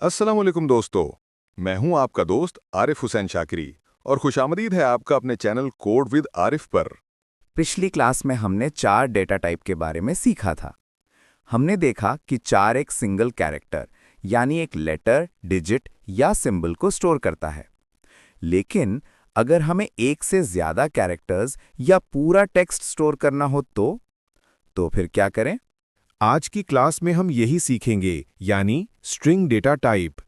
अस्सलाम वालेकुम दोस्तों, मैं हूं आपका दोस्त आरिफ हुसैन शाकिरी और खुशामदीद है आपका अपने चैनल कोड विद आरिफ पर। पिछली क्लास में हमने 4 डेटा टाइप के बारे में सीखा था। हमने देखा कि 4 एक सिंगल कैरेक्टर यानी एक लेटर, डिजिट या सिंबल को स्टोर करता है। लेकिन अगर हमें एक से ज्यादा कैरेक्टर्स या पूरा टेक्स्ट स्टोर करना हो तो फिर क्या करें? आज की क्लास में हम यही सीखेंगे, यानी स्ट्रिंग डेटा टाइप।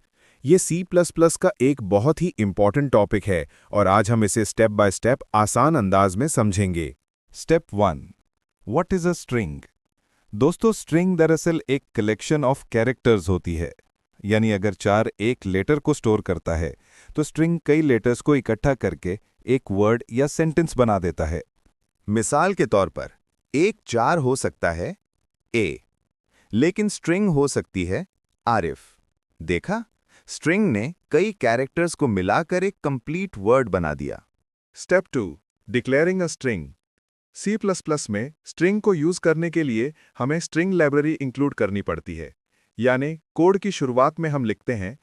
ये C++ का एक बहुत ही इम्पॉर्टेंट टॉपिक है और आज हम इसे स्टेप बाय स्टेप आसान अंदाज में समझेंगे। Step 1, what is a string? दोस्तों, स्ट्रिंग दरअसल एक कलेक्शन ऑफ कैरेक्टर्स होती है। यानी अगर 4 एक लेटर को स्टोर करता है तो स्ट्रिंग कई लेटर्स को इकट्ठा करके एक वर्ड या सेंटेंस बना देता है। मिसाल के तौर पर एक 4 हो सकता है ए, लेकिन स्ट्रिंग हो सकती है आरिफ। देखा, स्ट्रिंग ने कई कैरेक्टर्स को मिलाकर एक कंप्लीट वर्ड बना दिया। Step 2, declaring a string. C++ में स्ट्रिंग को यूज करने के लिए हमें स्ट्रिंग लाइब्रेरी इंक्लूड करनी पड़ती है। यानी कोड की शुरुआत में हम लिखते हैं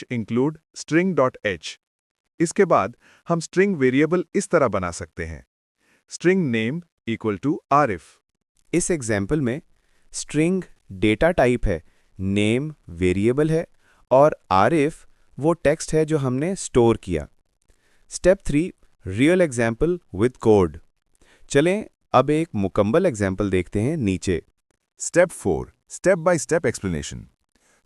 #include string.h। इसके बाद हम स्ट्रिंग वेरिएबल इस तरह बना सकते हैं स्ट्रिंग नेम = आरिफ। इस एग्जाम्पल में स्ट्रिंग डेटा टाइप है, नेम वेरिएबल है और आरिफ वो टेक्स्ट है जो हमने स्टोर किया। Step 3, real example with code. चलें अब एक मुकम्मल एग्जाम्पल देखते हैं नीचे। Step 4, step by step explanation.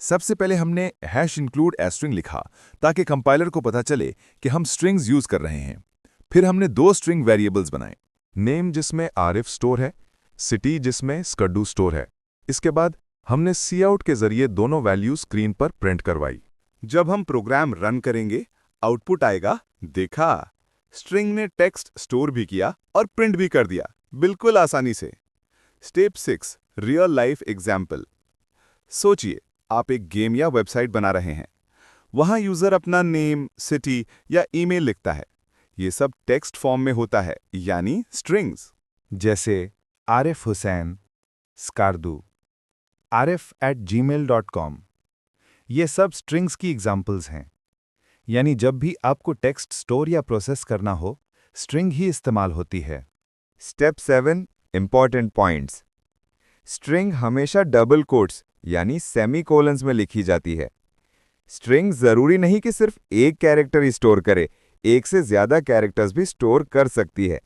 सबसे पहले हमने #include स्ट्रिंग लिखा ताकि कंपाइलर को पता चले कि हम स्ट्रिंग्स यूज कर रहे हैं। फिर हमने 2 स्ट्रिंग वेरिएबल्स बनाए, नेम जिसमें आरिफ स्टोर है, सिटी जिसमें स्कड्डू स्टोर है। इसके बाद हमने काउट के जरिए दोनों वैल्यू स्क्रीन पर प्रिंट करवाई। जब हम प्रोग्राम रन करेंगे आउटपुट आएगा। देखा, स्ट्रिंग ने टेक्स्ट स्टोर भी किया और प्रिंट भी कर दिया, बिल्कुल आसानी से। Step 6, real life example. सोचिए, आप एक गेम या वेबसाइट बना रहे हैं। वहां यूजर अपना नेम, सिटी या ईमेल लिखता है। ये सब टेक्स्ट फॉर्म में होता है, यानी स्ट्रिंग्स। जैसे आरिफ हुसैन, स्कार्दू, arif@gmail.com। ये सब स्ट्रिंग्स की एग्जाम्पल्स हैं। यानी जब भी आपको टेक्स्ट स्टोर या प्रोसेस करना हो, स्ट्रिंग ही इस्तेमाल होती है। Step 7, important points. स्ट्रिंग हमेशा डबल कोट्स यानी सेमीकोलंस में लिखी जाती है। स्ट्रिंग जरूरी नहीं कि सिर्फ एक कैरेक्टर ही स्टोर करे, एक से ज्यादा कैरेक्टर्स भी स्टोर कर सकती है।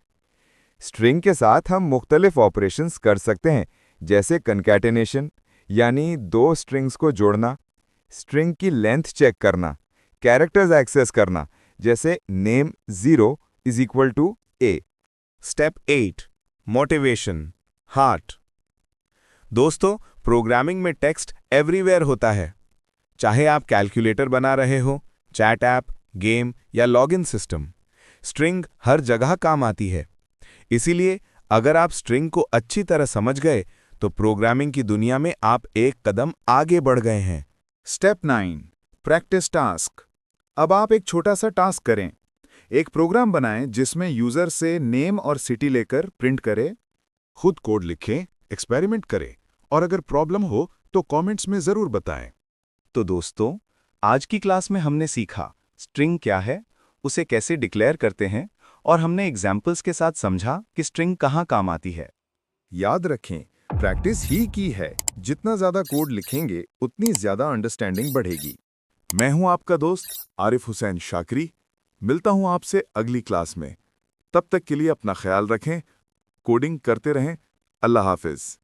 स्ट्रिंग के साथ हम मुख्तलिफ ऑपरेशंस कर सकते हैं, जैसे कनकैटेनेशन यानी 2 स्ट्रिंग्स को जोड़ना, स्ट्रिंग की लेंथ चेक करना, कैरेक्टर्स एक्सेस करना, जैसे name 0 = a। Step 8, motivation, heart. दोस्तों, प्रोग्रामिंग में टेक्स्ट एवरीवेयर होता है। चाहे आप कैलकुलेटर बना रहे हो, चैट ऐप, गेम या लॉगिन सिस्टम, स्ट्रिंग हर जगह काम आती है। इसीलिए अगर आप स्ट्रिंग को अच्छी तरह समझ गए तो प्रोग्रामिंग की दुनिया में आप एक कदम आगे बढ़ गए हैं। Step 9, practice task. अब आप एक छोटा सा टास्क करें। एक प्रोग्राम बनाएं जिसमें यूजर से नेम और सिटी लेकर प्रिंट करे। खुद कोड लिखें, एक्सपेरिमेंट करें और अगर प्रॉब्लम हो तो कमेंट्स में जरूर बताएं। तो दोस्तों, आज की क्लास में हमने सीखा स्ट्रिंग क्या है, उसे कैसे डिक्लेयर करते हैं और हमने एग्जाम्पल्स के साथ समझा कि स्ट्रिंग कहाँ काम आती है। याद रखें, प्रैक्टिस ही की है। जितना ज्यादा कोड लिखेंगे उतनी ज्यादा अंडरस्टैंडिंग बढ़ेगी। मैं हूं आपका दोस्त आरिफ हुसैन शाकिरी। मिलता हूं आपसे अगली क्लास में। तब तक के लिए अपना ख्याल रखें, कोडिंग करते रहें। अल्लाह हाफिज।